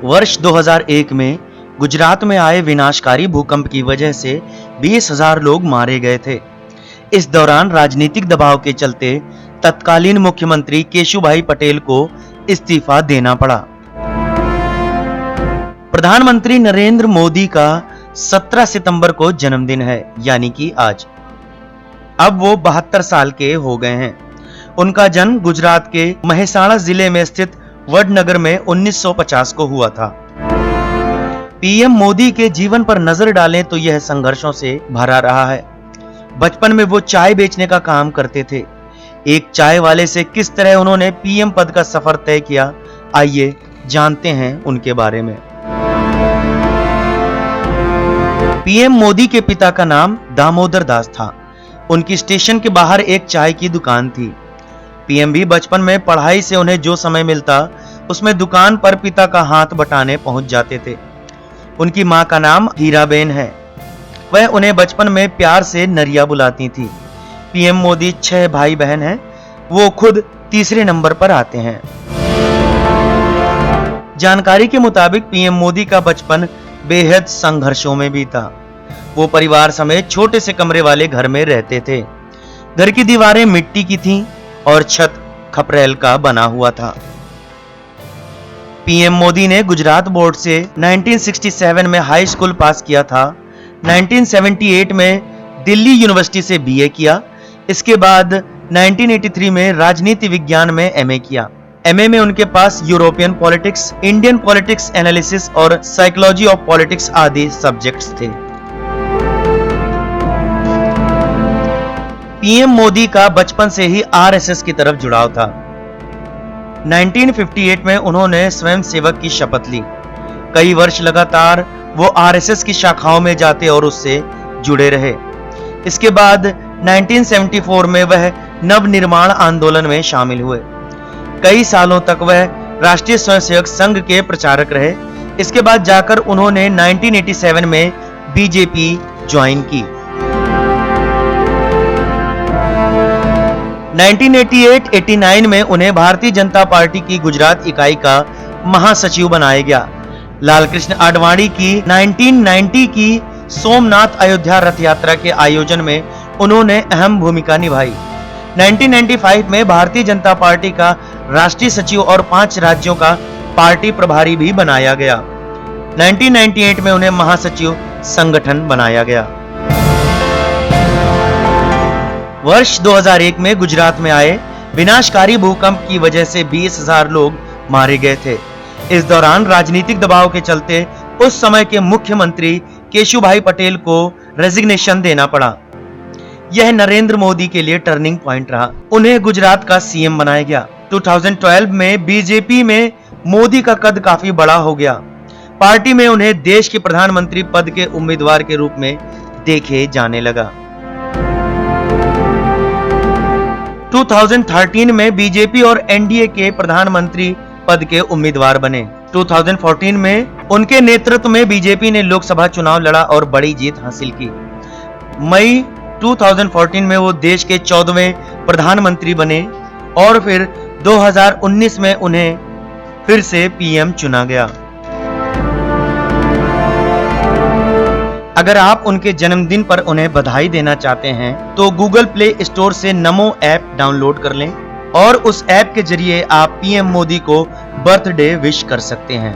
वर्ष 2001 में गुजरात में आए विनाशकारी भूकंप की वजह से 20,000 लोग मारे गए थे। इस दौरान राजनीतिक दबाव के चलते तत्कालीन मुख्यमंत्री केशुभाई पटेल को इस्तीफा देना पड़ा। प्रधानमंत्री नरेंद्र मोदी का 17 सितंबर को जन्मदिन है, यानी कि आज। अब वो 72 साल के हो गए हैं। उनका जन्म गुजरात के महेसाणा जिले में स्थित वडनगर में 1950 को हुआ था। पीएम मोदी के जीवन पर नजर डालें तो यह संघर्षों से भरा रहा है। बचपन में वो चाय बेचने का काम करते थे। एक चाय वाले से किस तरह उन्होंने पीएम पद का सफर तय किया, आइए जानते हैं उनके बारे में। पीएम मोदी के पिता का नाम दामोदर दास था। उनकी स्टेशन के बाहर एक चाय की दुकान थी। पीएम भी बचपन में पढ़ाई से उन्हें जो समय मिलता उसमें दुकान पर पिता का हाथ बटाने पहुंच जाते थे। उनकी मां का नाम हीराबेन है। वह उन्हें बचपन में प्यार से नरिया बुलाती थी। पीएम मोदी 6 भाई बहन हैं। वो खुद तीसरे नंबर पर आते हैं। जानकारी के मुताबिक पीएम मोदी का बचपन बेहद संघर्षों में बीता। वो परिवार समेत छोटे से कमरे वाले घर में रहते थे। घर की दीवारें मिट्टी की थीं और छत खपरेल का बना हुआ था। पीएम मोदी ने गुजरात बोर्ड से 1967 में हाई स्कूल पास किया था। 1978 में दिल्ली यूनिवर्सिटी से बीए किया। इसके बाद 1983 में राजनीति विज्ञान में एमए किया। एमए में उनके पास European politics, Indian politics analysis और साइकोलॉजी ऑफ पॉलिटिक्स आदि सब्जेक्ट्स थे। पीएम मोदी का बचपन से ही आरएसएस की तरफ जुड़ाव था। 1958 में उन्होंने स्वयं सेवक की शपथ ली। कई वर्ष लगातार वो आरएसएस की शाखाओं में जाते और उससे जुड़े रहे। इसके बाद 1974 में वह नवनिर्माण आंदोलन में शामिल हुए। कई सालों तक वह राष्ट्रीय स्वयंसेवक संघ के प्रचारक रहे। इसके बाद जाकर उन्होंने 1987 में बीजेपी ज्वाइन की। 1988-89 में उन्हें भारतीय जनता पार्टी की गुजरात इकाई का महासचिव बनाया गया। लालकृष्ण आडवाणी की 1990 की सोमनाथ अयोध्या रथ यात्रा के आयोजन में उन्होंने अहम भूमिका निभाई। 1995 में भारतीय जनता पार्टी का राष्ट्रीय सचिव और 5 राज्यों का पार्टी प्रभारी भी बनाया गया। 1998 में उन्हें महासचिव संगठन बनाया गया। वर्ष 2001 में गुजरात में आए विनाशकारी भूकंप की वजह से 20,000 लोग मारे गए थे। इस दौरान राजनीतिक दबाव के चलते उस समय के मुख्यमंत्री केशुभाई पटेल को रेजिग्नेशन देना पड़ा। यह नरेंद्र मोदी के लिए टर्निंग पॉइंट रहा। उन्हें गुजरात का सीएम बनाया गया। 2012 में बीजेपी में मोदी का कद काफी बड़ा हो गया। पार्टी में उन्हें देश के प्रधानमंत्री पद के उम्मीदवार के रूप में देखे जाने लगा। 2013 में बीजेपी और एनडीए के प्रधानमंत्री पद के उम्मीदवार बने। 2014 में उनके नेतृत्व में बीजेपी ने लोकसभा चुनाव लड़ा और बड़ी जीत हासिल की। मई 2014 में वो देश के 14वें प्रधानमंत्री बने और फिर 2019 में उन्हें फिर से पीएम चुना गया। अगर आप उनके जन्मदिन पर उन्हें बधाई देना चाहते हैं तो गूगल प्ले स्टोर से नमो ऐप डाउनलोड कर लें और उस ऐप के जरिए आप पीएम मोदी को बर्थडे विश कर सकते हैं।